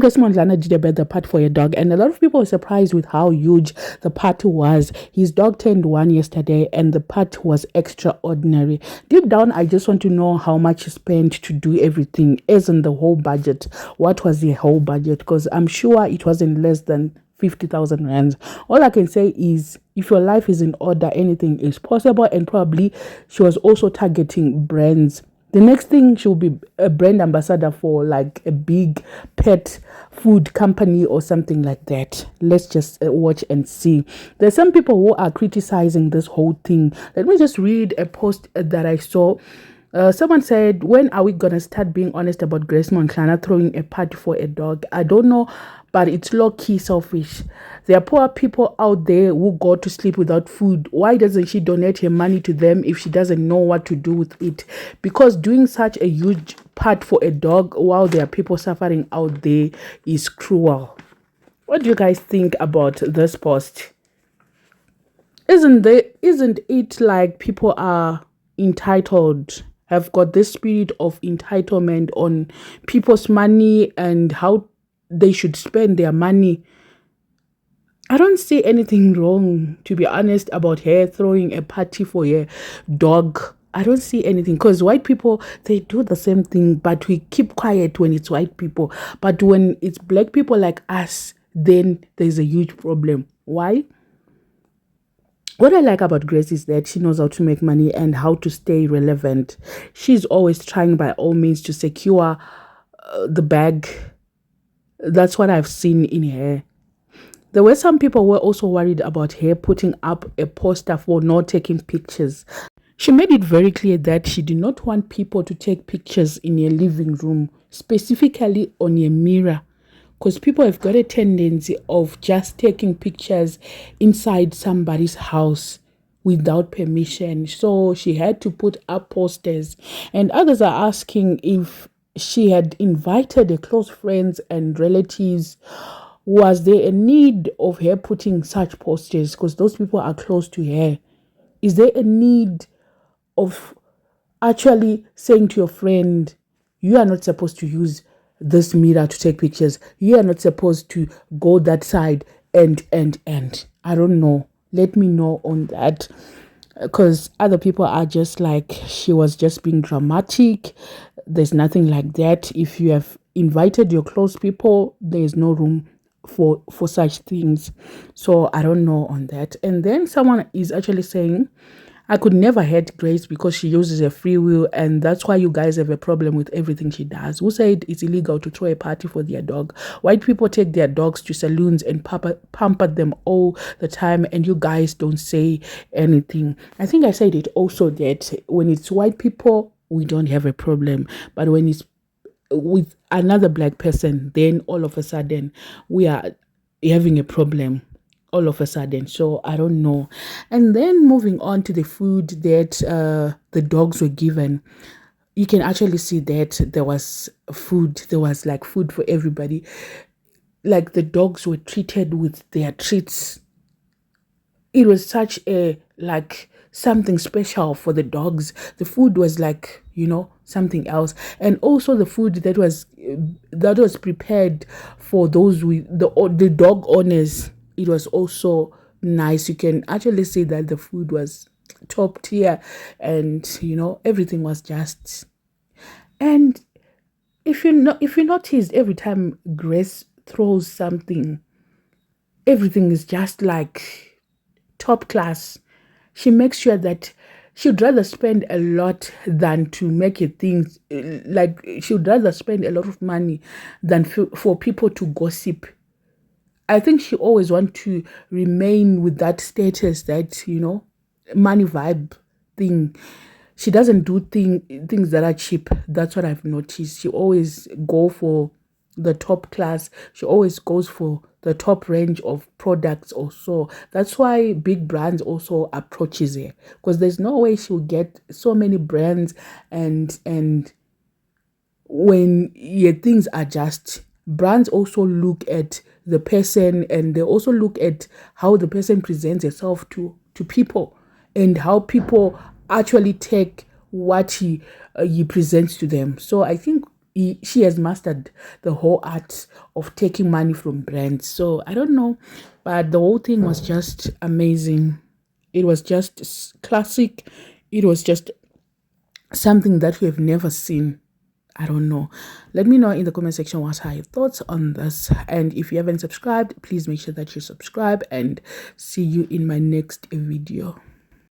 Grace Mondlana did a birthday party for your dog, and a lot of people were surprised with how huge the party was. His dog turned 1 yesterday, and the party was extraordinary. Deep down, I just want to know how much he spent to do everything, as in the whole budget. What was the whole budget? Because I'm sure it wasn't less than 50,000 rands. All I can say is, if your life is in order, anything is possible. And probably she was also targeting brands. The next thing, she'll be a brand ambassador for like a big pet food company or something like that. Let's just watch and see. There's some people who are criticizing this whole thing. Let me just read a post that I saw. Someone said, when are we gonna start being honest about Grace Mondlana throwing a party for a dog? I don't know, but it's low-key selfish. There are poor people out there who go to sleep without food. Why doesn't she donate her money to them if she doesn't know what to do with it? Because doing such a huge part for a dog while there are people suffering out there is cruel. What do you guys think about this post? Isn't it like people are entitled, have got this spirit of entitlement on people's money and how they should spend their money? I don't see anything wrong, to be honest, about her throwing a party for her dog. I don't see anything, because white people, they do the same thing, but we keep quiet when it's white people. But when it's black people like us, then there's a huge problem. Why? What I like about Grace is that she knows how to make money and how to stay relevant. She's always trying by all means to secure the bag. That's what I've seen in her. There were some people who were also worried about her putting up a poster for not taking pictures. She made it very clear that she did not want people to take pictures in your living room, specifically on your mirror, because people have got a tendency of just taking pictures inside somebody's house without permission. So she had to put up posters, and others are asking if she had invited her close friends and relatives. Was there a need of her putting such posters, because those people are close to her? Is there a need of actually saying to your friend, you are not supposed to use this mirror to take pictures, you are not supposed to go that side, and I don't know. Let me know on that, because other people are just like, she was just being dramatic. There's nothing like that. If you have invited your close people, there's no room for such things. So I don't know on that. And then someone is actually saying, I could never hate Grace because she uses her free will, and that's why you guys have a problem with everything she does. Who said it's illegal to throw a party for their dog? White people take their dogs to saloons and pamper them all the time, and you guys don't say anything. I think I said it also that when it's white people, we don't have a problem, but when it's with another black person, then all of a sudden we are having a problem. All of a sudden. So I don't know. And then moving on to the food that the dogs were given, you can actually see that there was food. There was like food for everybody. Like the dogs were treated with their treats. It was such a like something special for the dogs. The food was like, you know, something else. And also the food that was prepared for those with the dog owners, it was also nice. You can actually see that the food was top tier, and you know, everything was just. And if you noticed, every time Grace throws something, everything is just like top class. She makes sure that she'd rather spend a lot than to make it things like she'd rather spend a lot of money than for people to gossip. I think she always wants to remain with that status, that, you know, money vibe thing. She doesn't do things that are cheap. That's what I've noticed. She always go for the top class. She always goes for the top range of products also. That's why big brands also approaches her, because there's no way she'll get so many brands and when your things are just, brands also look at the person, and they also look at how the person presents herself to people, and how people actually take what he presents to them. So I think she has mastered the whole art of taking money from brands. So I don't know, but the whole thing was just amazing. It was just classic. It was just something that we have never seen. I don't know. Let me know in the comment section what are your thoughts on this. And if you haven't subscribed, please make sure that you subscribe, and see you in my next video.